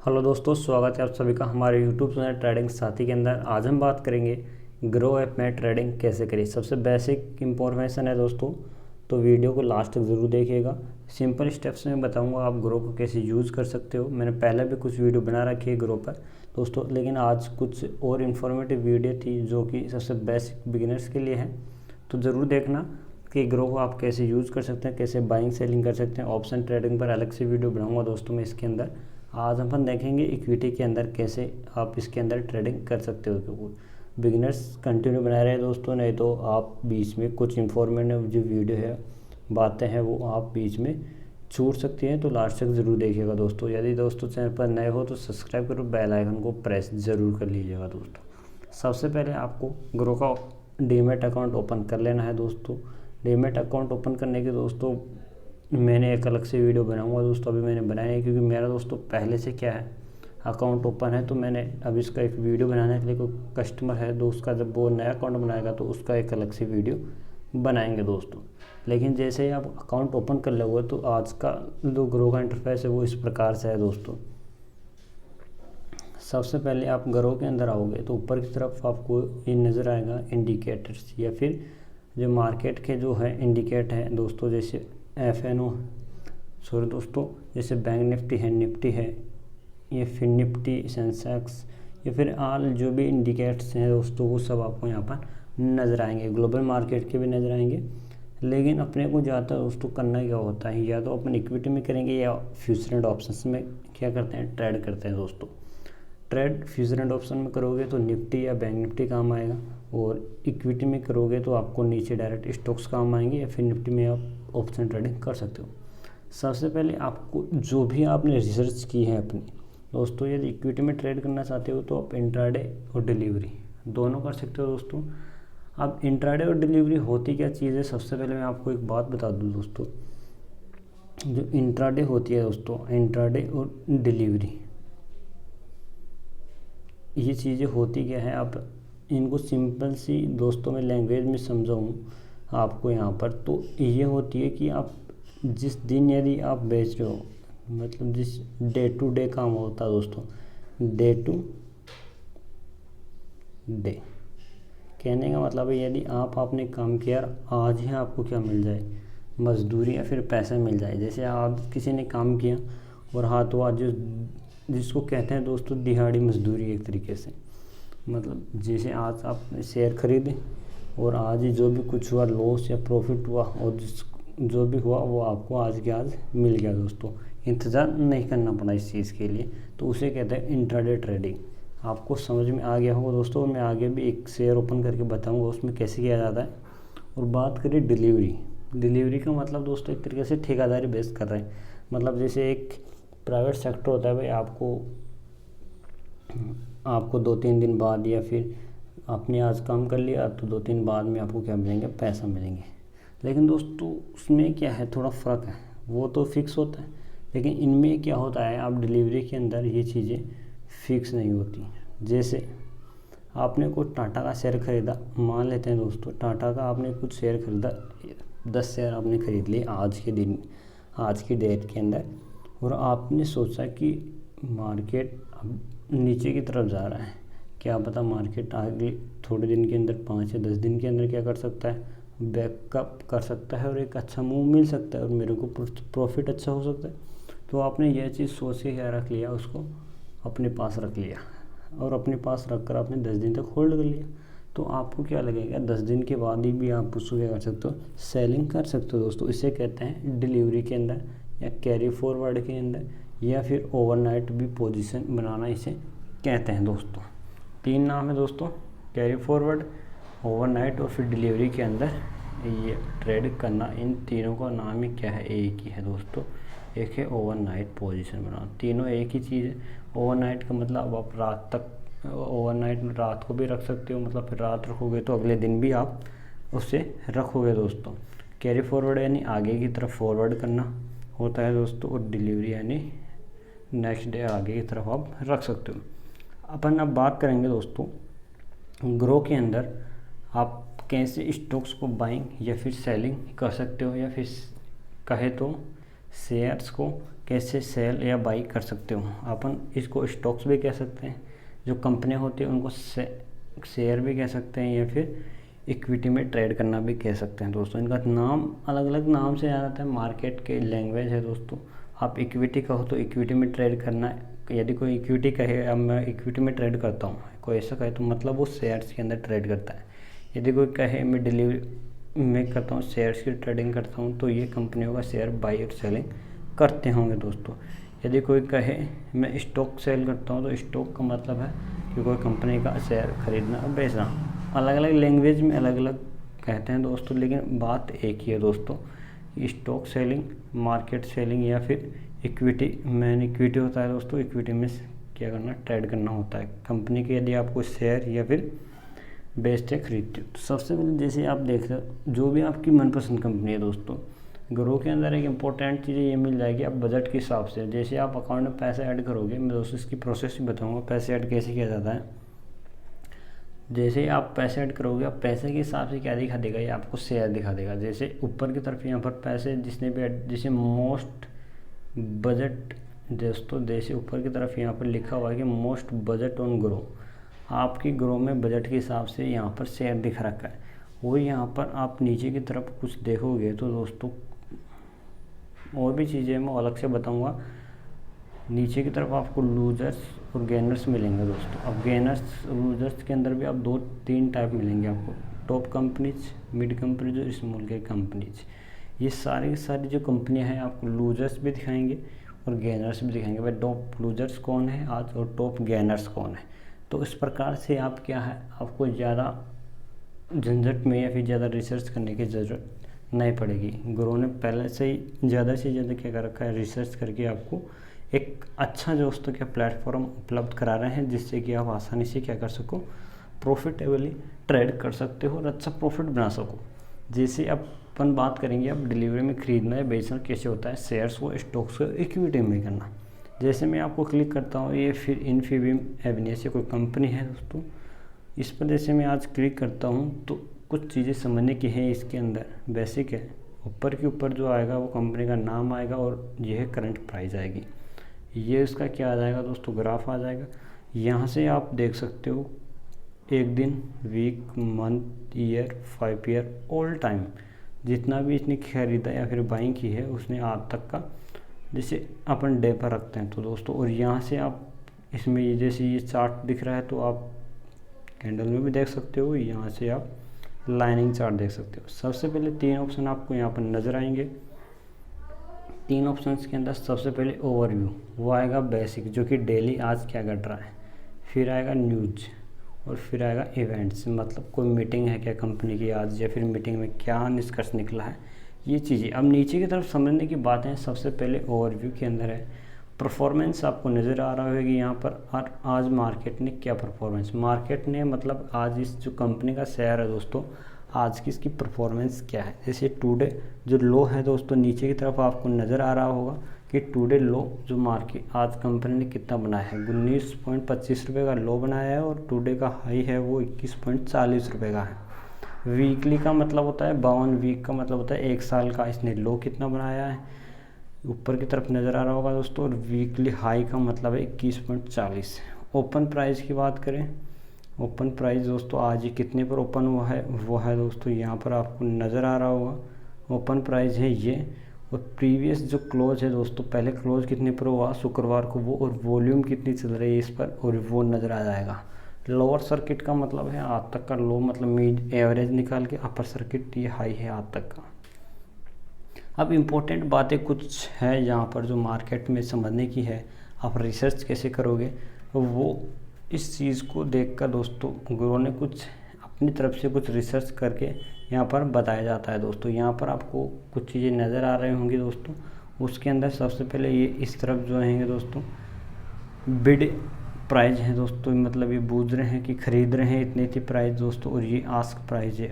Hello दोस्तों, स्वागत है आप सभी का हमारे यूट्यूब चैनल ट्रेडिंग साथी के अंदर। आज हम बात करेंगे ग्रो ऐप में ट्रेडिंग कैसे करें। सबसे बेसिक इंफॉर्मेशन है दोस्तों, तो वीडियो को लास्ट तक ज़रूर देखिएगा। सिंपल स्टेप्स में बताऊंगा आप ग्रो को कैसे यूज़ कर सकते हो। मैंने पहले भी कुछ वीडियो बना रखी है ग्रो पर दोस्तों, लेकिन आज कुछ और इन्फॉर्मेटिव वीडियो थी जो कि सबसे बेसिक बिगिनर्स के लिए है, तो ज़रूर देखना कि ग्रो को आप कैसे यूज़ कर सकते हैं, कैसे बाइंग सेलिंग कर सकते हैं। ऑप्शन ट्रेडिंग पर अलग से वीडियो बनाऊंगा दोस्तों मैं इसके अंदर। आज अपन देखेंगे इक्विटी के अंदर कैसे आप इसके अंदर ट्रेडिंग कर सकते हो। क्योंकि बिगिनर्स कंटिन्यू बना रहे हैं दोस्तों, नहीं तो आप बीच में कुछ इंफॉर्मेटिव जो वीडियो है, बातें हैं, वो आप बीच में छूट सकती हैं। तो लास्ट तक ज़रूर देखिएगा दोस्तों। यदि दोस्तों चैनल पर नए हो तो सब्सक्राइब करो, बेल आइकन को प्रेस ज़रूर कर लीजिएगा दोस्तों। सबसे पहले आपको ग्रो का डीमैट अकाउंट ओपन कर लेना है दोस्तों। डीमैट अकाउंट ओपन करने के दोस्तों मैंने एक अलग से वीडियो बनाऊंगा दोस्तों, अभी मैंने बनाया है क्योंकि मेरा दोस्तों पहले से क्या है अकाउंट ओपन है, तो मैंने अभी इसका एक वीडियो बनाने के लिए कोई कस्टमर है तो उसका जब वो नया अकाउंट बनाएगा तो उसका एक अलग से वीडियो बनाएंगे दोस्तों। लेकिन जैसे ही आप अकाउंट ओपन कर लोगे तो आज का जो ग्रो का इंटरफेस है वो इस प्रकार से है दोस्तों। सबसे पहले आप ग्रो के अंदर आओगे तो ऊपर की तरफ आपको ये नज़र आएगा इंडिकेटर्स, या फिर जो मार्केट के जो है इंडिकेट हैं दोस्तों, जैसे FNO सॉरी दोस्तों, जैसे बैंक निफ्टी है, निफ्टी है, ये फिर निफ्टी, सेंसेक्स, या फिर आल जो भी इंडिकेटर्स हैं दोस्तों वो सब आपको यहाँ पर नज़र आएंगे। ग्लोबल मार्केट के भी नज़र आएंगे। लेकिन अपने को ज़्यादा दोस्तों करना क्या होता है, या तो अपन इक्विटी में करेंगे या फ्यूचर एंड ऑप्शंस में क्या करते हैं, ट्रेड करते हैं दोस्तों। ट्रेड फ्यूचर एंड ऑप्शन में करोगे तो निफ्टी या बैंक निफ्टी काम आएगा, और इक्विटी में करोगे तो आपको नीचे डायरेक्ट स्टॉक्स काम आएंगे, या फिर निफ्टी में आप ऑप्शन ट्रेडिंग कर सकते हो। सबसे पहले आपको जो भी आपने रिसर्च की है अपनी दोस्तों, यदि इक्विटी में ट्रेड करना चाहते हो तो आप इंट्राडे और डिलीवरी दोनों कर सकते हो दोस्तों। अब इंट्राडे और डिलीवरी होती क्या चीज़ है, सबसे पहले मैं आपको एक बात बता दूँ दोस्तों। जो इंट्राडे होती है दोस्तों, इंट्राडे और डिलीवरी, ये चीज़ें होती क्या है, आप इनको सिंपल सी दोस्तों मैं लैंग्वेज में समझाऊँ आपको यहाँ पर, तो ये होती है कि आप जिस दिन यदि आप बेच रहे हो, मतलब जिस डे टू डे काम होता है दोस्तों, डे टू डे कहने का मतलब है यदि आपने काम किया आज ही आपको क्या मिल जाए, मजदूरी या फिर पैसा मिल जाए। जैसे आप किसी ने काम किया और हाथों आज जिसको कहते हैं दोस्तों दिहाड़ी मजदूरी एक तरीके से, मतलब जैसे आज आपने शेयर खरीदे और आज ही जो भी कुछ हुआ लॉस या प्रॉफिट हुआ, और जो भी हुआ वो आपको आज के आज मिल गया दोस्तों, इंतज़ार नहीं करना पड़ा इस चीज़ के लिए, तो उसे कहते हैं इंट्राडे ट्रेडिंग। आपको समझ में आ गया होगा दोस्तों। मैं आगे भी एक शेयर ओपन करके बताऊंगा उसमें कैसे किया जाता है। और बात करें डिलीवरी का मतलब दोस्तों एक तरीके से ठेकेदारी बेस कर रहे हैं। मतलब जैसे एक प्राइवेट सेक्टर होता है भाई, आपको 2-3 दिन बाद, या फिर आपने आज काम कर लिया तो 2-3 बाद में आपको क्या मिलेंगे, पैसा मिलेंगे। लेकिन दोस्तों उसमें क्या है, थोड़ा फ़र्क है, वो तो फिक्स होता है। लेकिन इनमें क्या होता है, आप डिलीवरी के अंदर ये चीज़ें फिक्स नहीं होती। जैसे आपने कोई टाटा का शेयर ख़रीदा, मान लेते हैं दोस्तों टाटा का आपने कुछ शेयर ख़रीदा, 10 शेयर आपने ख़रीद लिए आज के दिन, आज की डेट के अंदर, और आपने सोचा कि मार्केट अब नीचे की तरफ जा रहा है, क्या पता मार्केट आगे थोड़े दिन के अंदर 5 या 10 दिन के अंदर क्या कर सकता है, बैकअप कर सकता है और एक अच्छा मूव मिल सकता है और मेरे को प्रॉफिट अच्छा हो सकता है। तो आपने यह चीज़ सोच के क्या रख लिया, उसको अपने पास रख लिया, और अपने पास रख कर आपने 10 दिन तक होल्ड कर लिया। तो आपको क्या लगेगा, 10 दिन के बाद ही भी आप उसको क्या कर सकते हो, सेलिंग कर सकते हो दोस्तों। इसे कहते हैं डिलीवरी के अंदर, या कैरी फॉरवर्ड के अंदर, या फिर ओवरनाइट भी पोजीशन बनाना इसे कहते हैं दोस्तों। 3 नाम है दोस्तों, कैरी फॉरवर्ड, ओवरनाइट और फिर डिलीवरी के अंदर ये ट्रेड करना। इन तीनों का नाम ही क्या है, एक ही है दोस्तों, एक है ओवरनाइट पोजीशन बनाना। तीनों एक ही चीज़ है। ओवरनाइट का मतलब आप रात तक, ओवरनाइट में रात को भी रख सकते हो, मतलब फिर रात रखोगे तो अगले दिन भी आप उसे रखोगे दोस्तों। कैरी फॉरवर्ड यानी आगे की तरफ फॉरवर्ड करना होता है दोस्तों, और डिलीवरी यानी नेक्स्ट डे आगे की तरफ आप रख सकते हो। अपन अब बात करेंगे दोस्तों ग्रो के अंदर आप कैसे स्टॉक्स को बाइंग या फिर सेलिंग कर सकते हो, या फिर कहे तो शेयर्स को कैसे सेल या बाई कर सकते हो। अपन इसको स्टॉक्स भी कह सकते हैं, जो कंपनियां होती हैं उनको शेयर भी कह सकते हैं, या फिर इक्विटी में ट्रेड करना भी कह सकते हैं दोस्तों। इनका नाम अलग अलग नाम से आ जाता है, मार्केट के लैंग्वेज है दोस्तों। आप इक्विटी कहो तो इक्विटी में ट्रेड करना, यदि कोई इक्विटी कहे अब मैं इक्विटी में ट्रेड करता हूँ, कोई ऐसा कहे तो मतलब वो शेयर्स के अंदर ट्रेड करता है। यदि कोई कहे मैं डिलीवरी में करता हूँ, शेयर्स की ट्रेडिंग करता हूँ, तो ये कंपनियों का शेयर बाई और सेलिंग करते होंगे दोस्तों। यदि कोई कहे मैं स्टॉक सेल करता हूँ, तो स्टॉक का मतलब है कि कोई कंपनी का शेयर खरीदना और बेचना। अलग अलग लैंग्वेज में अलग अलग कहते हैं दोस्तों, लेकिन बात एक ही है दोस्तों। स्टॉक सेलिंग, मार्केट सेलिंग या फिर इक्विटी, मेन इक्विटी होता है दोस्तों। इक्विटी में क्या करना, ट्रेड करना होता है कंपनी के, यदि आपको शेयर या फिर बेचते खरीदते हो। तो सबसे पहले जैसे आप देख रहे हो, जो भी आपकी मनपसंद कंपनी है दोस्तों, ग्रो के अंदर एक इम्पोर्टेंट चीज़ ये मिल जाएगी आप बजट के हिसाब से। जैसे आप अकाउंट में पैसे ऐड करोगे, मैं दोस्तों इसकी प्रोसेस भी बताऊँगा पैसे ऐड कैसे किया जाता है। जैसे ही आप पैसे ऐड करोगे, आप पैसे के हिसाब से क्या दिखा देगा, ये आपको शेयर दिखा देगा। जैसे ऊपर की तरफ यहाँ पर पैसे जिसने भी जैसे मोस्ट बजट दोस्तों, जैसे ऊपर की तरफ यहाँ पर लिखा हुआ है कि मोस्ट बजट ऑन ग्रो, आपकी ग्रो में बजट के हिसाब से यहाँ पर शेयर दिख रखा है। वो यहाँ पर आप नीचे की तरफ कुछ देखोगे तो दोस्तों, और भी चीज़ें मैं अलग से बताऊँगा। नीचे की तरफ आपको लूजर्स और गेनर्स मिलेंगे दोस्तों। अब गेनर्स लूजर्स के अंदर भी आप 2-3 टाइप मिलेंगे आपको, टॉप कंपनीज, मिड कंपनीज और स्मॉल के कंपनीज। ये सारी की सारी जो कंपनियां हैं आपको लूजर्स भी दिखाएंगे और गेनर्स भी दिखाएंगे। भाई टॉप लूजर्स कौन है आज और टॉप गेनर्स कौन है। तो इस प्रकार से आप क्या है, आपको ज़्यादा झंझट में या फिर ज़्यादा रिसर्च करने की ज़रूरत नहीं पड़ेगी। ग्रो ने पहले से ही ज़्यादा से ज़्यादा क्या कर रखा है, रिसर्च करके आपको एक अच्छा दोस्तों क्या प्लेटफॉर्म उपलब्ध करा रहे हैं, जिससे कि आप आसानी से क्या कर सको, प्रॉफिटेबली ट्रेड कर सकते हो और अच्छा प्रॉफिट बना सको। जैसे अपन बात करेंगे अब डिलीवरी में खरीदना या बेचना कैसे होता है, शेयर्स को, स्टॉक्स को इक्विटी में करना। जैसे मैं आपको क्लिक करता हूँ, ये फिर इन्फीबीम एवेन्यू से कोई कंपनी है दोस्तों, इस पर जैसे मैं आज क्लिक करता हूँ तो कुछ चीज़ें समझने की है। इसके अंदर बेसिक है, ऊपर के ऊपर जो आएगा वो कंपनी का नाम आएगा और यह करंट प्राइस आएगी। ये इसका क्या आ जाएगा दोस्तों, ग्राफ आ जाएगा। यहाँ से आप देख सकते हो एक दिन, week, month, year, 5 year, all time जितना भी इसने खरीदा या फिर बाइंग की है उसने आज तक का, जैसे अपन डे पर रखते हैं तो दोस्तों। और यहाँ से आप इसमें ये जैसे ये चार्ट दिख रहा है तो आप कैंडल में भी देख सकते हो, यहाँ से आप लाइनिंग चार्ट देख सकते हो। सबसे पहले 3 ऑप्शन आपको यहाँ पर नज़र आएंगे। 3 ऑप्शंस के अंदर सबसे पहले ओवरव्यू, वो आएगा बेसिक जो कि डेली आज क्या घट रहा है, फिर आएगा न्यूज़ और फिर आएगा इवेंट्स, मतलब कोई मीटिंग है क्या कंपनी की आज, या फिर मीटिंग में क्या निष्कर्ष निकला है, ये चीज़ें। अब नीचे की तरफ समझने की बातें सबसे पहले ओवरव्यू के अंदर है। परफॉर्मेंस आपको नज़र आ रहा होगी यहाँ पर, और आज मार्केट ने क्या परफॉर्मेंस, मार्केट ने मतलब आज इस जो कंपनी का शेयर है दोस्तों, आज की इसकी परफॉर्मेंस क्या है। जैसे टुडे जो लो है दोस्तों, नीचे की तरफ आपको नज़र आ रहा होगा कि टुडे लो जो मार्केट आज कंपनी ने कितना बनाया है, 19.25 रुपये का लो बनाया है और टुडे का हाई है वो 21.40 रुपये का है। वीकली का मतलब होता है 52, वीक का मतलब होता है 1 साल का इसने लो कितना बनाया है, ऊपर की तरफ नज़र आ रहा होगा दोस्तों। और वीकली हाई का मतलब है 21.40। ओपन प्राइस की बात करें, ओपन प्राइस दोस्तों आज ही कितने पर ओपन हुआ है, वो है दोस्तों यहाँ पर आपको नज़र आ रहा होगा। ओपन प्राइस है ये, और प्रीवियस जो क्लोज है दोस्तों, पहले क्लोज कितने पर हुआ शुक्रवार को वो, और वॉल्यूम कितनी चल रही है इस पर, और वो नज़र आ जाएगा। लोअर सर्किट का मतलब है आज तक का लो, मतलब मीड एवरेज निकाल के, अपर सर्किट ये हाई है आज तक का। अब इम्पोर्टेंट बातें कुछ है यहाँ पर जो मार्केट में समझने की है, आप रिसर्च कैसे करोगे वो इस चीज़ को देखकर दोस्तों गुरु ने कुछ अपनी तरफ से कुछ रिसर्च करके यहाँ पर बताया जाता है दोस्तों। यहाँ पर आपको कुछ चीज़ें नज़र आ रही होंगी दोस्तों, उसके अंदर सबसे पहले ये इस तरफ जो रहेंगे दोस्तों, बिड प्राइस है दोस्तों, मतलब ये बूझ रहे हैं कि खरीद रहे हैं इतनी थी प्राइस दोस्तों, और ये आस्क प्राइस है,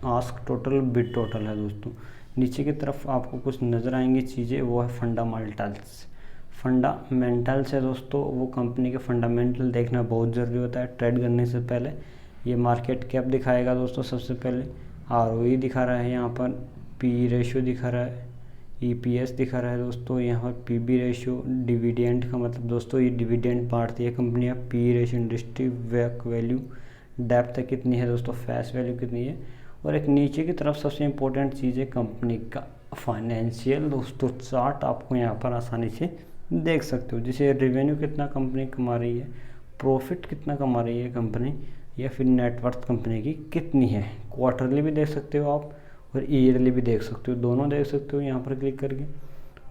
आस्क टोटल, बिड टोटल है दोस्तों। नीचे की तरफ आपको कुछ नज़र आएंगी चीज़ें, वो है फंडामेंटल्स। फंडामेंटल्स है दोस्तों, वो कंपनी के फंडामेंटल देखना बहुत ज़रूरी होता है ट्रेड करने से पहले। ये मार्केट कैप दिखाएगा दोस्तों, सबसे पहले ROE दिखा रहा है, यहाँ पर PE रेशियो दिखा रहा है, EPS दिखा रहा है दोस्तों, यहाँ पर PB रेशियो, डिविडेंड का मतलब दोस्तों ये डिविडेंड बांटती है company. PE ratio, industry value, depth कितनी है दोस्तों, फेस वैल्यू कितनी है, और एक नीचे की तरफ सबसे इम्पोर्टेंट चीज़ है कंपनी का फाइनेंशियल दोस्तों चार्ट आपको यहाँ पर आसानी से देख सकते हो। जैसे रेवेन्यू कितना कंपनी कमा रही है, प्रॉफिट कितना कमा रही है कंपनी, या फिर नेटवर्थ कंपनी की कितनी है। क्वार्टरली भी देख सकते हो आप और ईयरली भी देख सकते हो, दोनों देख सकते हो यहाँ पर क्लिक करके।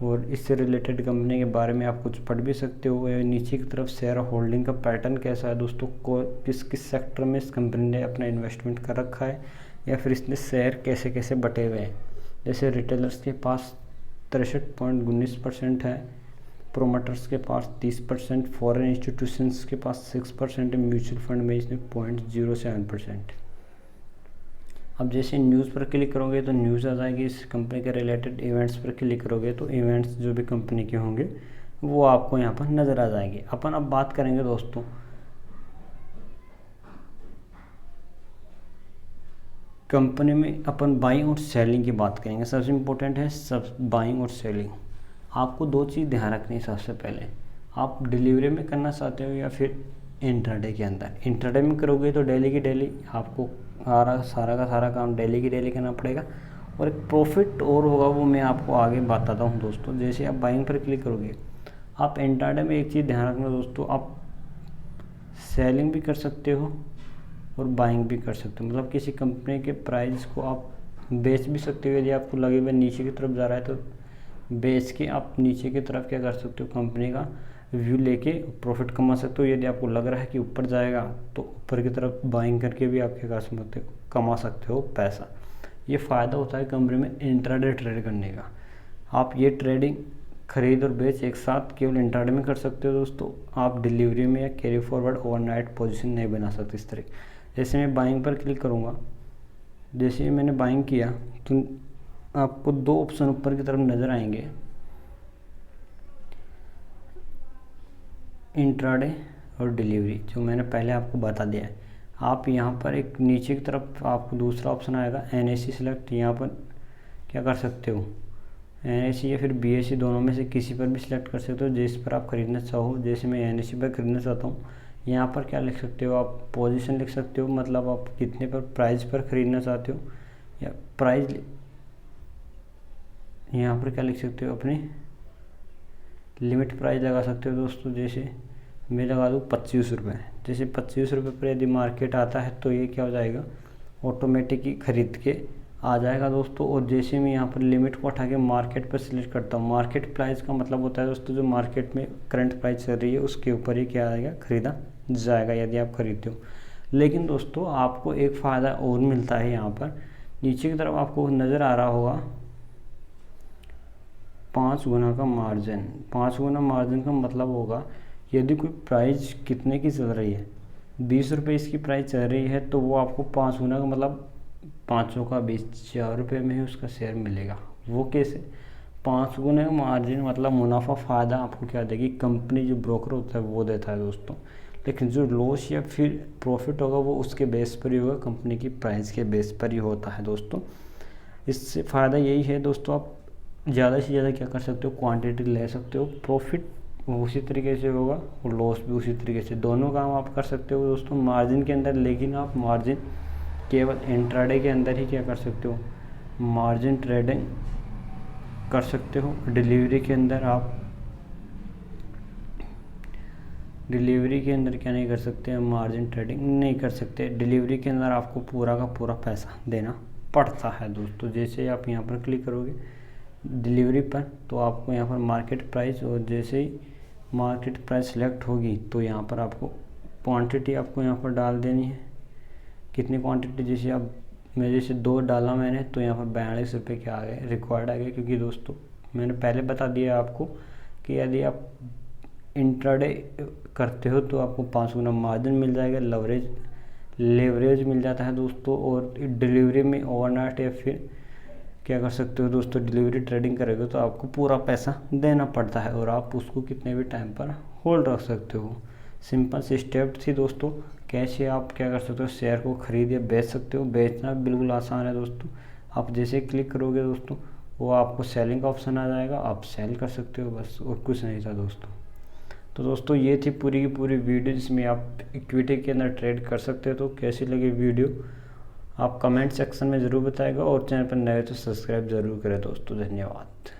और इससे रिलेटेड कंपनी के बारे में आप कुछ पढ़ भी सकते हो। नीचे की तरफ शेयर होल्डिंग का पैटर्न कैसा है दोस्तों, किस किस सेक्टर में इस कंपनी ने अपना इन्वेस्टमेंट कर रखा है, या फिर इसने शेयर कैसे कैसे बटे हुए हैं। जैसे रिटेलर्स के पास 63.19% है, प्रोमोटर्स के पास 30%, फॉरेन इंस्टीट्यूशंस के पास 6% है, म्यूचुअल फंड में इसने 0.07%। अब जैसे न्यूज़ पर क्लिक करोगे तो न्यूज़ आ जाएगी, इस कंपनी के रिलेटेड। इवेंट्स पर क्लिक करोगे तो इवेंट्स जो भी कंपनी के होंगे वो आपको यहाँ पर नज़र आ जाएंगे। अपन अब बात करेंगे दोस्तों कंपनी में, अपन बाइंग और सेलिंग की बात करेंगे। सबसे इम्पोर्टेंट है सब बाइंग और सेलिंग। आपको दो चीज़ ध्यान रखनी है। सबसे पहले आप डिलीवरी में करना चाहते हो या फिर इंट्राडे के अंदर। इंट्राडे में करोगे तो डेली की डेली आपको सारा का सारा काम डेली की डेली करना पड़ेगा, और एक प्रॉफिट और होगा वो मैं आपको आगे बताता हूँ दोस्तों। जैसे आप बाइंग पर क्लिक करोगे, आप इंट्राडे में एक चीज़ ध्यान रखना दोस्तों, आप सेलिंग भी कर सकते हो और बाइंग भी कर सकते हो। मतलब किसी कंपनी के प्राइस को आप बेच भी सकते हो, यदि आपको लगे हुए नीचे की तरफ जा रहा है तो बेच के आप नीचे की तरफ क्या कर सकते हो, कंपनी का व्यू लेके प्रॉफिट कमा सकते हो। यदि आपको लग रहा है कि ऊपर जाएगा तो ऊपर की तरफ बाइंग करके भी आप क्या कर कमा सकते हो पैसा। ये फ़ायदा होता है कंपनी में इंट्राडे ट्रेड करने का। आप ये ट्रेडिंग खरीद और बेच एक साथ केवल इंट्राडे में कर सकते हो दोस्तों। आप डिलीवरी में या कैरी फॉरवर्ड ओवरनाइट पोजीशन नहीं बना सकते इस तरह। जैसे मैं बाइंग पर क्लिक करूँगा, जैसे ही मैंने बाइंग किया तो आपको दो ऑप्शन ऊपर की तरफ नज़र आएंगे, इंट्राडे और डिलीवरी, जो मैंने पहले आपको बता दिया है। आप यहाँ पर एक नीचे की तरफ आपको दूसरा ऑप्शन आएगा NSE सिलेक्ट। यहाँ पर क्या कर सकते हो, NSE या फिर BSE दोनों में से किसी पर भी सिलेक्ट कर सकते हो जिस पर आप खरीदना चाहो। जैसे मैं NSE पर खरीदना चाहता हूँ, यहाँ पर क्या लिख सकते हो आप, पोजीशन लिख सकते हो, मतलब आप कितने पर प्राइस पर ख़रीदना चाहते हो, या प्राइस यहाँ पर क्या लिख सकते हो, अपनी लिमिट प्राइस लगा सकते हो दोस्तों। जैसे मैं लगा दूँ 25 रुपये। जैसे 25 रुपये पर यदि मार्केट आता है तो ये क्या हो जाएगा, ऑटोमेटिक ही खरीद के आ जाएगा दोस्तों। और जैसे मैं यहाँ पर लिमिट को उठा के मार्केट पर सिलेक्ट करता हूँ, मार्केट प्राइस का मतलब होता है दोस्तों जो मार्केट में करंट प्राइस चल रही है उसके ऊपर ही क्या आएगा, खरीदा जाएगा यदि आप खरीदते हो। लेकिन दोस्तों आपको एक फ़ायदा और मिलता है, यहाँ पर नीचे की तरफ आपको नज़र आ रहा होगा 5 गुना का मार्जिन। 5 गुना मार्जिन का मतलब होगा यदि कोई प्राइस कितने की चल रही है, 20 रुपये इसकी प्राइस चल रही है, तो वो आपको 5 गुना का मतलब 500 का 20, 4 रुपये में ही उसका शेयर मिलेगा। वो कैसे, 5 गुना का मार्जिन मतलब मुनाफा फ़ायदा आपको क्या देगी, कंपनी जो ब्रोकर होता है वो देता है दोस्तों। लेकिन जो लॉस या फिर प्रॉफिट होगा वो उसके बेस पर ही होगा, कंपनी की प्राइस के बेस पर ही होता है दोस्तों। इससे फ़ायदा यही है दोस्तों, आप ज़्यादा से ज़्यादा क्या कर सकते हो, क्वांटिटी ले सकते हो, प्रॉफिट उसी तरीके से होगा और लॉस भी उसी तरीके से, दोनों काम आप कर सकते हो दोस्तों मार्जिन के अंदर। लेकिन आप मार्जिन केवल इंट्राडे के अंदर ही क्या कर सकते हो, मार्जिन ट्रेडिंग कर सकते हो। डिलीवरी के अंदर आप डिलीवरी के अंदर क्या नहीं कर सकते, मार्जिन ट्रेडिंग नहीं कर सकते। डिलीवरी के अंदर आपको पूरा का पूरा पैसा देना पड़ता है दोस्तों। जैसे आप यहाँ पर क्लिक करोगे डिलीवरी पर तो आपको यहाँ पर मार्केट प्राइस, और जैसे ही मार्केट प्राइस सिलेक्ट होगी तो यहाँ पर आपको क्वांटिटी आपको यहाँ पर डाल देनी है, कितनी क्वांटिटी। जैसे आप जैसे 2 डाला मैंने तो यहाँ पर 42 रुपये क्या आ गए, रिक्वायर्ड आ गए। क्योंकि दोस्तों मैंने पहले बता दिया आपको कि यदि आप इंट्राडे करते हो तो आपको 5 गुना मार्जिन मिल जाएगा, लेवरेज मिल जाता है दोस्तों। और डिलीवरी में ओवरनाइट या फिर क्या कर सकते हो दोस्तों, डिलीवरी ट्रेडिंग करोगे तो आपको पूरा पैसा देना पड़ता है और आप उसको कितने भी टाइम पर होल्ड रख सकते हो। सिंपल सी स्टेप थी दोस्तों, कैसे आप क्या कर सकते हो, शेयर को खरीद या बेच सकते हो। बेचना बिल्कुल आसान है दोस्तों, आप जैसे क्लिक करोगे दोस्तों वो आपको सेलिंग का ऑप्शन आ जाएगा, आप सेल कर सकते हो बस, और कुछ नहीं था दोस्तों। तो दोस्तों ये थी पूरी की पूरी वीडियो जिसमें आप इक्विटी के अंदर ट्रेड कर सकते हो। तो कैसी लगी वीडियो आप कमेंट सेक्शन में ज़रूर बताएगा, और चैनल पर नए तो सब्सक्राइब ज़रूर करें दोस्तों। धन्यवाद।